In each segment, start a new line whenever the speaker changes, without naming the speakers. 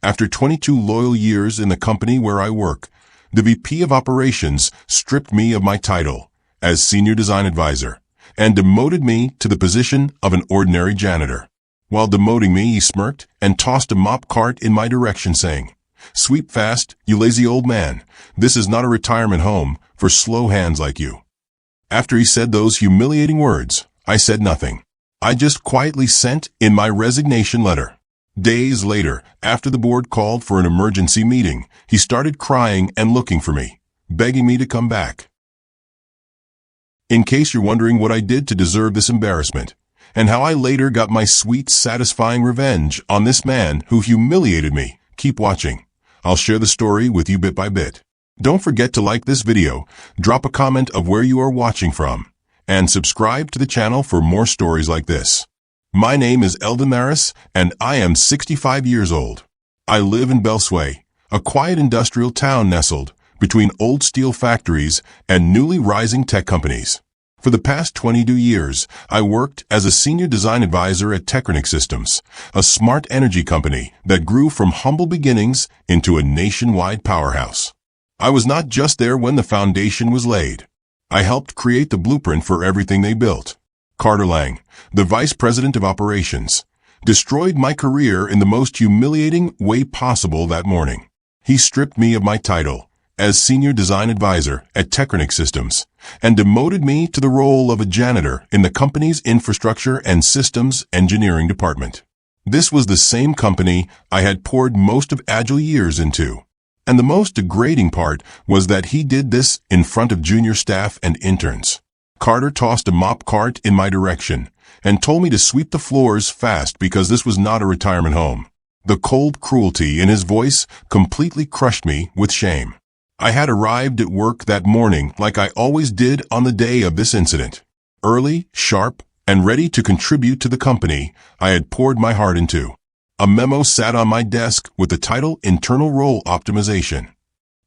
After 22 loyal years in the company where I work, the VP of Operations stripped me of my title as Senior Design Advisor and demoted me to the position of an ordinary janitor. While demoting me, he smirked and tossed a mop cart in my direction, saying, "Sweep fast, you lazy old man. This is not a retirement home for slow hands like you." After he said those humiliating words, I said nothing. I just quietly sent in my resignation letter. Days later, after the board called for an emergency meeting, he started crying and looking for me, begging me to come back. In case you're wondering what I did to deserve this embarrassment, and how I later got my sweet, satisfying revenge on this man who humiliated me, keep watching. I'll share the story with you bit by bit. Don't forget to like this video, drop a comment of where you are watching from, and subscribe to the channel for more stories like this. My name is Eldon Marris, and I am 65 years old. I live in Belsway, a quiet industrial town nestled between old steel factories and newly rising tech companies. For the past 22 years, I worked as a senior design advisor at Techronic Systems, a smart energy company that grew from humble beginnings into a nationwide powerhouse. I was not just there when the foundation was laid. I helped create the blueprint for everything they built. Carter Lang, the vice president of operations, destroyed my career in the most humiliating way possible that morning. He stripped me of my title as Senior Design Advisor at Techronic Systems, and demoted me to the role of a janitor in the company's Infrastructure and Systems Engineering department. This was the same company I had poured most of Agile years into. And the most degrading part was that he did this in front of junior staff and interns. Carter tossed a mop cart in my direction and told me to sweep the floors fast because this was not a retirement home. The cold cruelty in his voice completely crushed me with shame. I had arrived at work that morning like I always did on the day of this incident. Early, sharp, and ready to contribute to the company I had poured my heart into. A memo sat on my desk with the title Internal Role Optimization.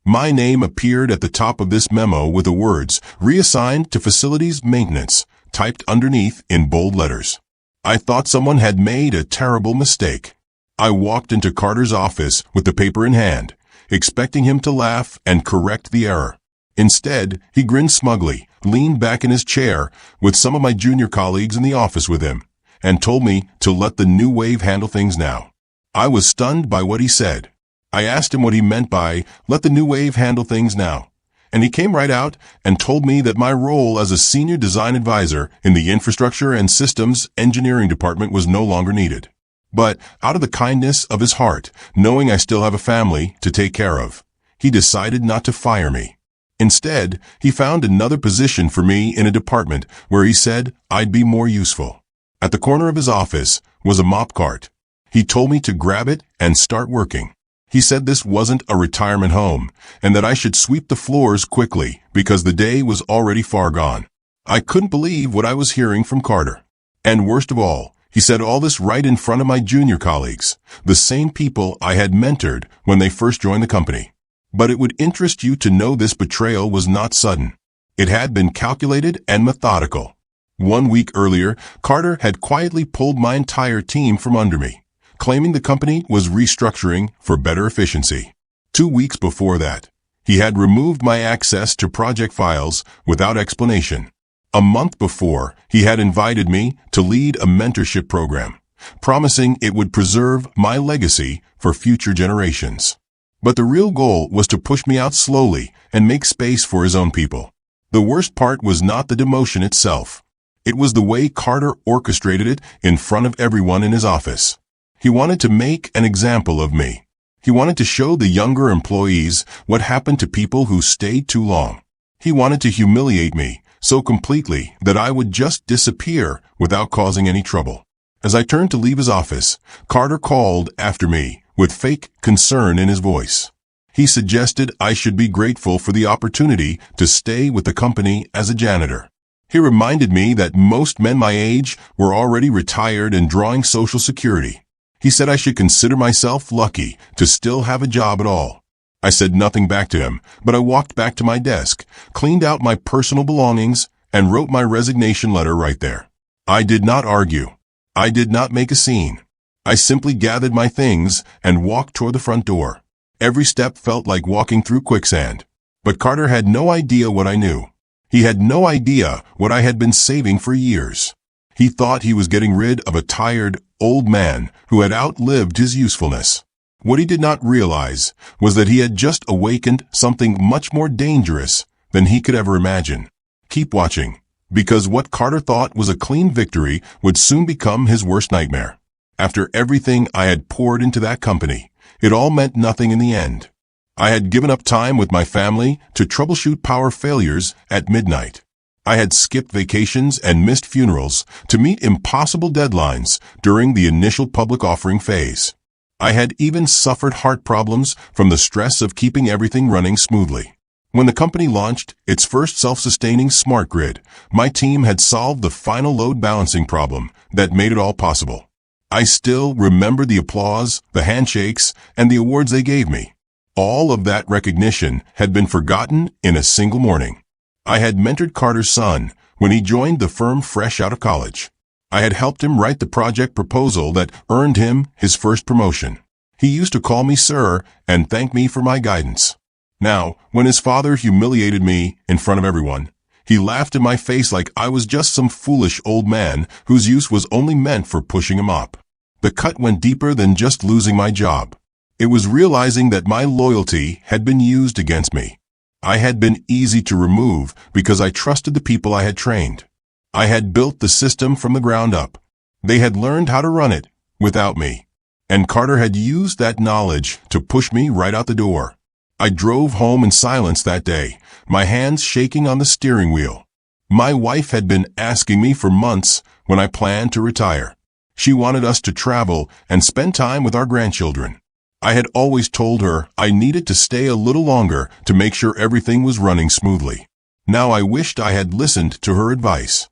My name appeared at the top of this memo with the words "Reassigned to Facilities Maintenance" typed underneath in bold letters. I thought someone had made a terrible mistake. I walked into Carter's office with the paper in hand, expecting him to laugh and correct the error. Instead, he grinned smugly, leaned back in his chair with some of my junior colleagues in the office with him, and told me to let the new wave handle things now. I was stunned by what he said. I asked him what he meant by "let the new wave handle things now," and he came right out and told me that my role as a senior design advisor in the Infrastructure and Systems Engineering department was no longer needed. But out of the kindness of his heart, knowing I still have a family to take care of, he decided not to fire me. Instead, he found another position for me in a department where he said I'd be more useful. At the corner of his office was a mop cart. He told me to grab it and start working. He said this wasn't a retirement home and that I should sweep the floors quickly because the day was already far gone. I couldn't believe what I was hearing from Carter. And worst of all, he said all this right in front of my junior colleagues, the same people I had mentored when they first joined the company. But it would interest you to know this betrayal was not sudden. It had been calculated and methodical. 1 week earlier, Carter had quietly pulled my entire team from under me, claiming the company was restructuring for better efficiency. 2 weeks before that, he had removed my access to project files without explanation. A month before, he had invited me to lead a mentorship program, promising it would preserve my legacy for future generations. But the real goal was to push me out slowly and make space for his own people. The worst part was not the demotion itself. It was the way Carter orchestrated it in front of everyone in his office. He wanted to make an example of me. He wanted to show the younger employees what happened to people who stayed too long. He wanted to humiliate me so completely that I would just disappear without causing any trouble. As I turned to leave his office, Carter called after me with fake concern in his voice. He suggested I should be grateful for the opportunity to stay with the company as a janitor. He reminded me that most men my age were already retired and drawing Social Security. He said I should consider myself lucky to still have a job at all. I said nothing back to him, but I walked back to my desk, cleaned out my personal belongings, and wrote my resignation letter right there. I did not argue. I did not make a scene. I simply gathered my things and walked toward the front door. Every step felt like walking through quicksand. But Carter had no idea what I knew. He had no idea what I had been saving for years. He thought he was getting rid of a tired, old man who had outlived his usefulness. What he did not realize was that he had just awakened something much more dangerous than he could ever imagine. Keep watching, because what Carter thought was a clean victory would soon become his worst nightmare. After everything I had poured into that company, it all meant nothing in the end. I had given up time with my family to troubleshoot power failures at midnight. I had skipped vacations and missed funerals to meet impossible deadlines during the initial public offering phase. I had even suffered heart problems from the stress of keeping everything running smoothly. When the company launched its first self-sustaining smart grid, my team had solved the final load balancing problem that made it all possible. I still remember the applause, the handshakes, and the awards they gave me. All of that recognition had been forgotten in a single morning. I had mentored Carter's son when he joined the firm fresh out of college. I had helped him write the project proposal that earned him his first promotion. He used to call me sir and thank me for my guidance. Now, when his father humiliated me in front of everyone, he laughed in my face like I was just some foolish old man whose use was only meant for pushing him up. The cut went deeper than just losing my job. It was realizing that my loyalty had been used against me. I had been easy to remove because I trusted the people I had trained. I had built the system from the ground up. They had learned how to run it without me. And Carter had used that knowledge to push me right out the door. I drove home in silence that day, my hands shaking on the steering wheel. My wife had been asking me for months when I planned to retire. She wanted us to travel and spend time with our grandchildren. I had always told her I needed to stay a little longer to make sure everything was running smoothly. Now I wished I had listened to her advice.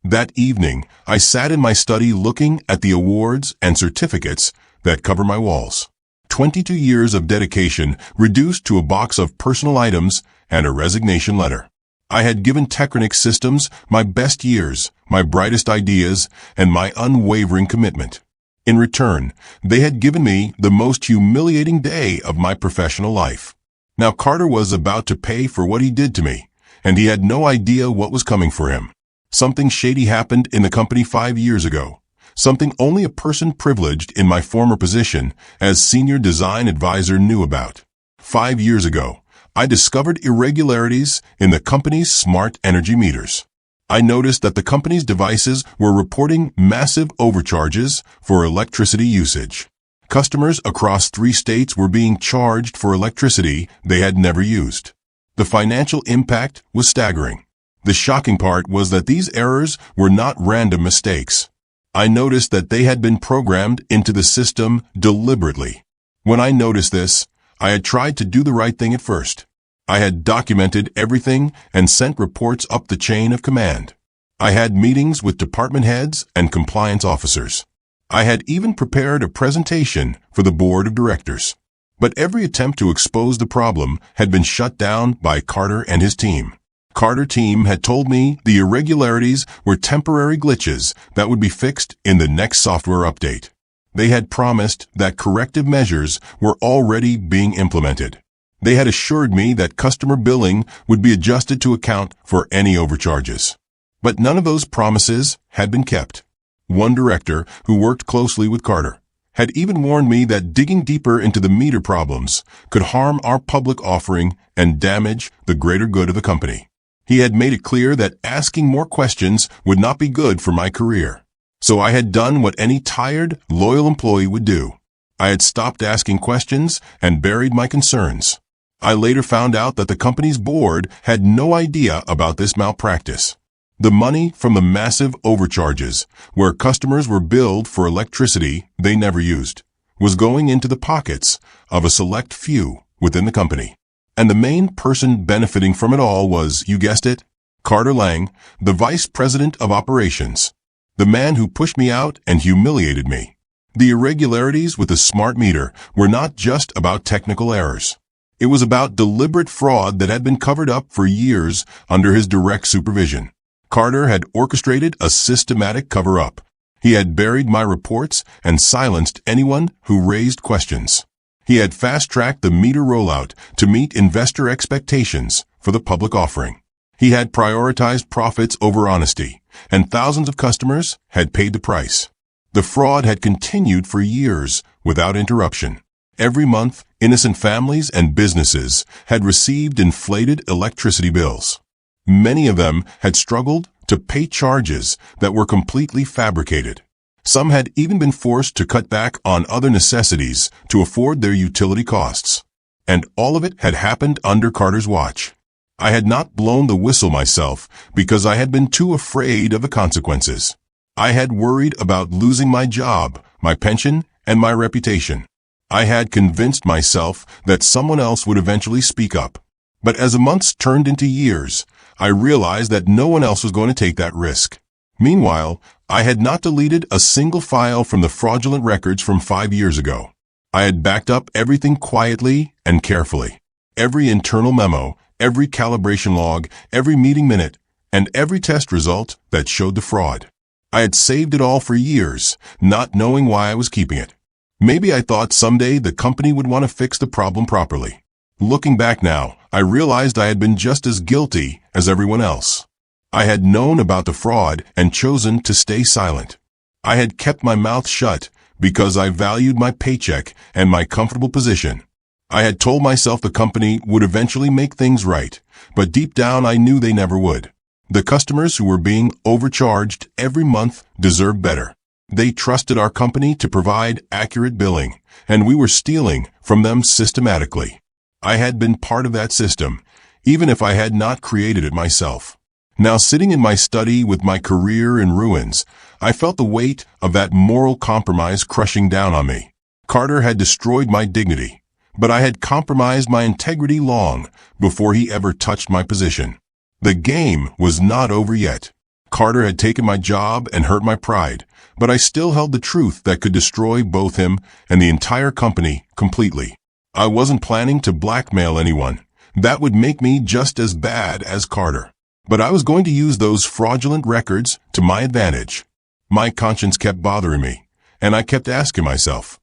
That evening, I sat in my study looking at the awards and certificates that cover my walls. 22 years of dedication reduced to a box of personal items and a resignation letter. I had given Techronic Systems my best years, my brightest ideas, and my unwavering commitment. In return, they had given me the most humiliating day of my professional life. Now Carter was about to pay for what he did to me, and he had no idea what was coming for him. Something shady happened in the company 5 years ago. Something only a person privileged in my former position as senior design advisor knew about. 5 years ago, I discovered irregularities in the company's smart energy meters. I noticed that the company's devices were reporting massive overcharges for electricity usage. Customers across 3 states were being charged for electricity they had never used. The financial impact was staggering. The shocking part was that these errors were not random mistakes. I noticed that they had been programmed into the system deliberately. When I noticed this, I had tried to do the right thing at first. I had documented everything and sent reports up the chain of command. I had meetings with department heads and compliance officers. I had even prepared a presentation for the board of directors. But every attempt to expose the problem had been shut down by Carter and his team. Carter team had told me the irregularities were temporary glitches that would be fixed in the next software update. They had promised that corrective measures were already being implemented. They had assured me that customer billing would be adjusted to account for any overcharges. But none of those promises had been kept. One director, who worked closely with Carter, had even warned me that digging deeper into the meter problems could harm our public offering and damage the greater good of the company. He had made it clear that asking more questions would not be good for my career. So I had done what any tired, loyal employee would do. I had stopped asking questions and buried my concerns. I later found out that the company's board had no idea about this malpractice. The money from the massive overcharges, where customers were billed for electricity they never used, was going into the pockets of a select few within the company. And the main person benefiting from it all was, you guessed it, Carter Lang, the vice president of operations, the man who pushed me out and humiliated me. The irregularities with the smart meter were not just about technical errors. It was about deliberate fraud that had been covered up for years under his direct supervision. Carter had orchestrated a systematic cover-up. He had buried my reports and silenced anyone who raised questions. He had fast-tracked the meter rollout to meet investor expectations for the public offering. He had prioritized profits over honesty, and thousands of customers had paid the price. The fraud had continued for years without interruption. Every month, innocent families and businesses had received inflated electricity bills. Many of them had struggled to pay charges that were completely fabricated. Some had even been forced to cut back on other necessities to afford their utility costs. And all of it had happened under Carter's watch. I had not blown the whistle myself because I had been too afraid of the consequences. I had worried about losing my job, my pension, and my reputation. I had convinced myself that someone else would eventually speak up. But as the months turned into years, I realized that no one else was going to take that risk. Meanwhile, I had not deleted a single file from the fraudulent records from 5 years ago. I had backed up everything quietly and carefully. Every internal memo, every calibration log, every meeting minute, and every test result that showed the fraud. I had saved it all for years, not knowing why I was keeping it. Maybe I thought someday the company would want to fix the problem properly. Looking back now, I realized I had been just as guilty as everyone else. I had known about the fraud and chosen to stay silent. I had kept my mouth shut because I valued my paycheck and my comfortable position. I had told myself the company would eventually make things right, but deep down I knew they never would. The customers who were being overcharged every month deserved better. They trusted our company to provide accurate billing, and we were stealing from them systematically. I had been part of that system, even if I had not created it myself. Now, sitting in my study with my career in ruins, I felt the weight of that moral compromise crushing down on me. Carter had destroyed my dignity, but I had compromised my integrity long before he ever touched my position. The game was not over yet. Carter had taken my job and hurt my pride, but I still held the truth that could destroy both him and the entire company completely. I wasn't planning to blackmail anyone. That would make me just as bad as Carter. But I was going to use those fraudulent records to my advantage. My conscience kept bothering me, and I kept asking myself,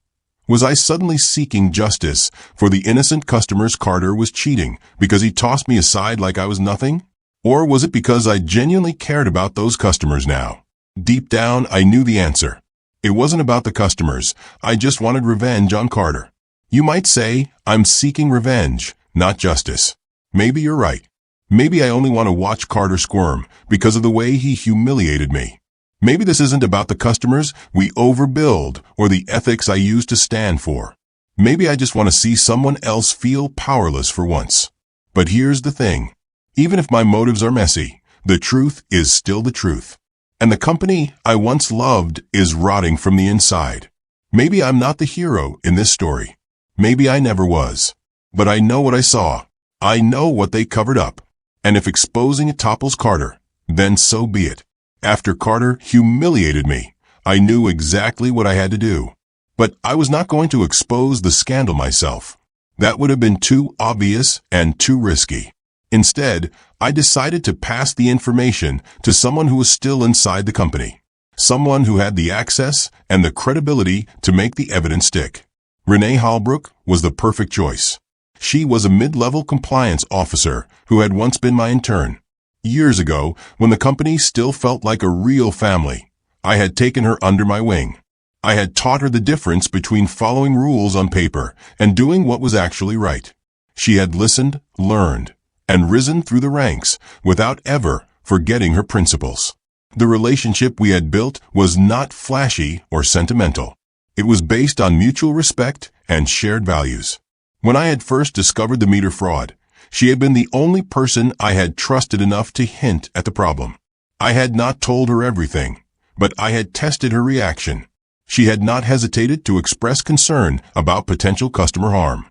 was I suddenly seeking justice for the innocent customers Carter was cheating because he tossed me aside like I was nothing? Or was it because I genuinely cared about those customers now? Deep down, I knew the answer. It wasn't about the customers. I just wanted revenge on Carter. You might say I'm seeking revenge, not justice. Maybe you're right. Maybe I only want to watch Carter squirm because of the way he humiliated me. Maybe this isn't about the customers we overbilled or the ethics I used to stand for. Maybe I just want to see someone else feel powerless for once. But here's the thing. Even if my motives are messy, the truth is still the truth. And the company I once loved is rotting from the inside. Maybe I'm not the hero in this story. Maybe I never was. But I know what I saw. I know what they covered up. And if exposing it topples Carter, then so be it. After Carter humiliated me, I knew exactly what I had to do. But I was not going to expose the scandal myself. That would have been too obvious and too risky. Instead, I decided to pass the information to someone who was still inside the company. Someone who had the access and the credibility to make the evidence stick. Renee Holbrook was the perfect choice. She was a mid-level compliance officer who had once been my intern. Years ago, when the company still felt like a real family, I had taken her under my wing. I had taught her the difference between following rules on paper and doing what was actually right. She had listened, learned, and risen through the ranks without ever forgetting her principles. The relationship we had built was not flashy or sentimental. It was based on mutual respect and shared values. When I had first discovered the meter fraud, she had been the only person I had trusted enough to hint at the problem. I had not told her everything, but I had tested her reaction. She had not hesitated to express concern about potential customer harm.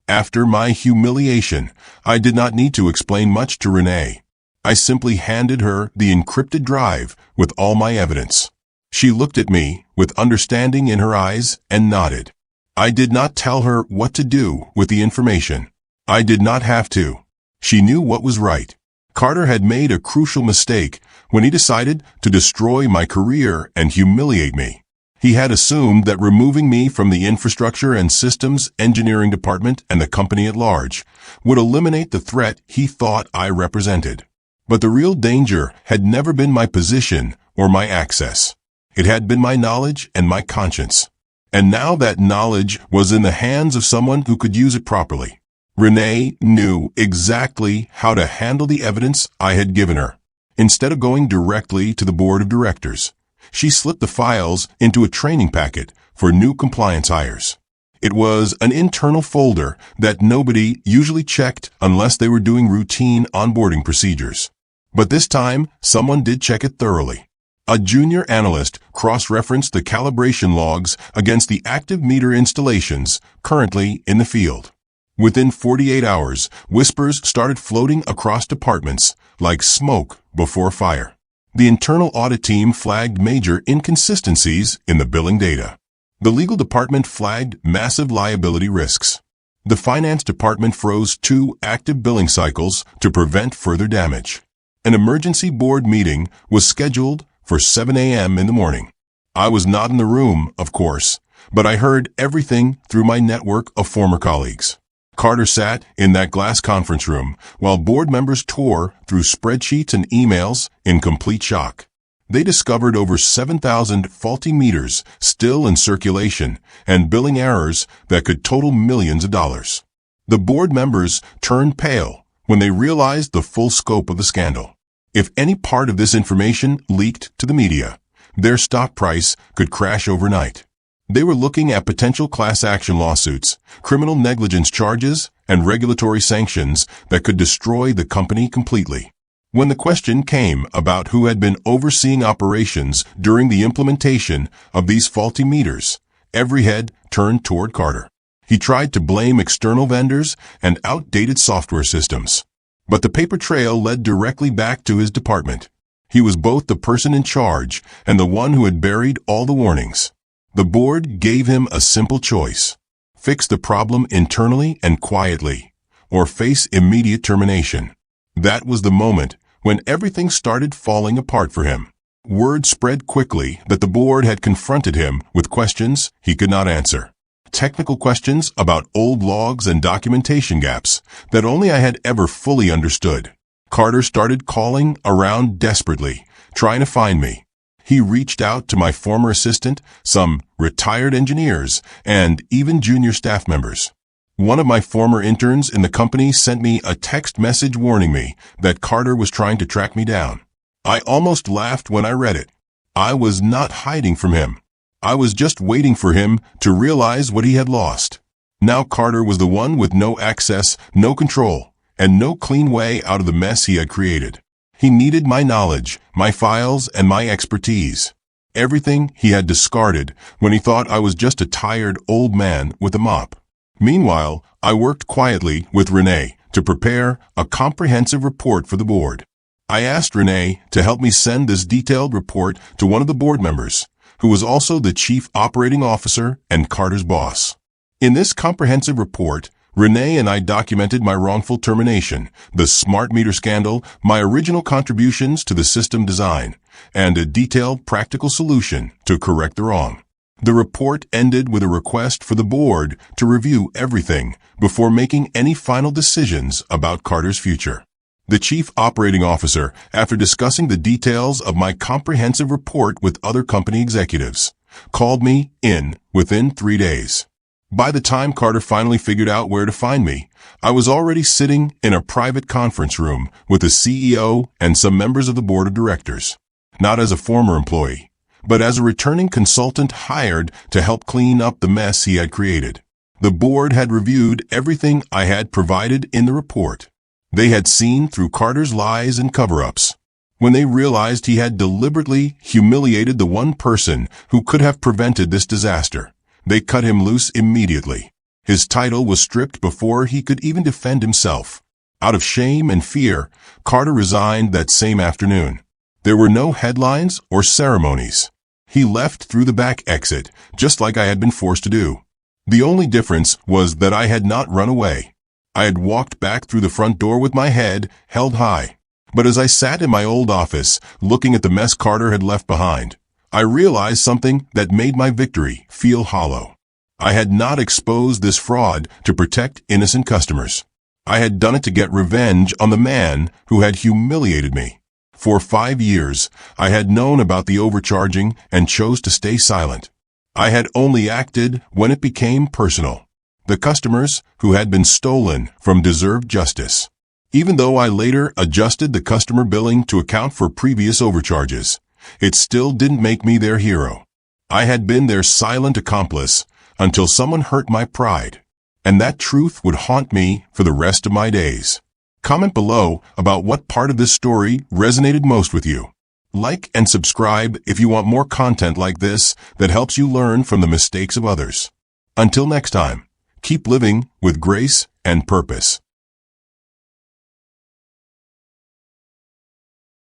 After my humiliation, I did not need to explain much to Renee. I simply handed her the encrypted drive with all my evidence. She looked at me with understanding in her eyes and nodded. I did not tell her what to do with the information. I did not have to. She knew what was right. Carter had made a crucial mistake when he decided to destroy my career and humiliate me. He had assumed that removing me from the infrastructure and systems engineering department and the company at large would eliminate the threat he thought I represented. But the real danger had never been my position or my access. It had been my knowledge and my conscience. And now that knowledge was in the hands of someone who could use it properly. Renee knew exactly how to handle the evidence I had given her. Instead of going directly to the board of directors, she slipped the files into a training packet for new compliance hires. It was an internal folder that nobody usually checked unless they were doing routine onboarding procedures. But this time, someone did check it thoroughly. A junior analyst cross-referenced the calibration logs against the active meter installations currently in the field. Within 48 hours, whispers started floating across departments like smoke before fire. The internal audit team flagged major inconsistencies in the billing data. The legal department flagged massive liability risks. The finance department froze 2 active billing cycles to prevent further damage. An emergency board meeting was scheduled for 7 a.m. in the morning. I was not in the room, of course, but I heard everything through my network of former colleagues. Carter sat in that glass conference room while board members tore through spreadsheets and emails in complete shock. They discovered over 7,000 faulty meters still in circulation and billing errors that could total millions of dollars. The board members turned pale when they realized the full scope of the scandal. If any part of this information leaked to the media, their stock price could crash overnight. They were looking at potential class action lawsuits, criminal negligence charges, and regulatory sanctions that could destroy the company completely. When the question came about who had been overseeing operations during the implementation of these faulty meters, every head turned toward Carter. He tried to blame external vendors and outdated software systems. But the paper trail led directly back to his department. He was both the person in charge and the one who had buried all the warnings. The board gave him a simple choice: fix the problem internally and quietly, or face immediate termination. That was the moment when everything started falling apart for him. Word spread quickly that the board had confronted him with questions he could not answer. Technical questions about old logs and documentation gaps that only I had ever fully understood. Carter started calling around desperately, trying to find me. He reached out to my former assistant, some retired engineers, and even junior staff members. One of my former interns in the company sent me a text message warning me that Carter was trying to track me down. I almost laughed when I read it. I was not hiding from him. I was just waiting for him to realize what he had lost. Now Carter was the one with no access, no control, and no clean way out of the mess he had created. He needed my knowledge, my files, and my expertise. Everything he had discarded when he thought I was just a tired old man with a mop. Meanwhile, I worked quietly with Renee to prepare a comprehensive report for the board. I asked Renee to help me send this detailed report to one of the board members, who was also the chief operating officer and Carter's boss. In this comprehensive report, Renee and I documented my wrongful termination, the smart meter scandal, my original contributions to the system design, and a detailed practical solution to correct the wrong. The report ended with a request for the board to review everything before making any final decisions about Carter's future. The chief operating officer, after discussing the details of my comprehensive report with other company executives, called me in within 3 days. By the time Carter finally figured out where to find me, I was already sitting in a private conference room with the CEO and some members of the board of directors. Not as a former employee, but as a returning consultant hired to help clean up the mess he had created. The board had reviewed everything I had provided in the report. They had seen through Carter's lies and cover-ups. When they realized he had deliberately humiliated the one person who could have prevented this disaster, they cut him loose immediately. His title was stripped before he could even defend himself. Out of shame and fear, Carter resigned that same afternoon. There were no headlines or ceremonies. He left through the back exit, just like I had been forced to do. The only difference was that I had not run away. I had walked back through the front door with my head held high. But as I sat in my old office, looking at the mess Carter had left behind, I realized something that made my victory feel hollow. I had not exposed this fraud to protect innocent customers. I had done it to get revenge on the man who had humiliated me. For 5 years, I had known about the overcharging and chose to stay silent. I had only acted when it became personal. The customers who had been stolen from deserved justice. Even though I later adjusted the customer billing to account for previous overcharges, it still didn't make me their hero. I had been their silent accomplice until someone hurt my pride. And that truth would haunt me for the rest of my days. Comment below about what part of this story resonated most with you. Like and subscribe if you want more content like this that helps you learn from the mistakes of others. Until next time, keep living with grace and purpose.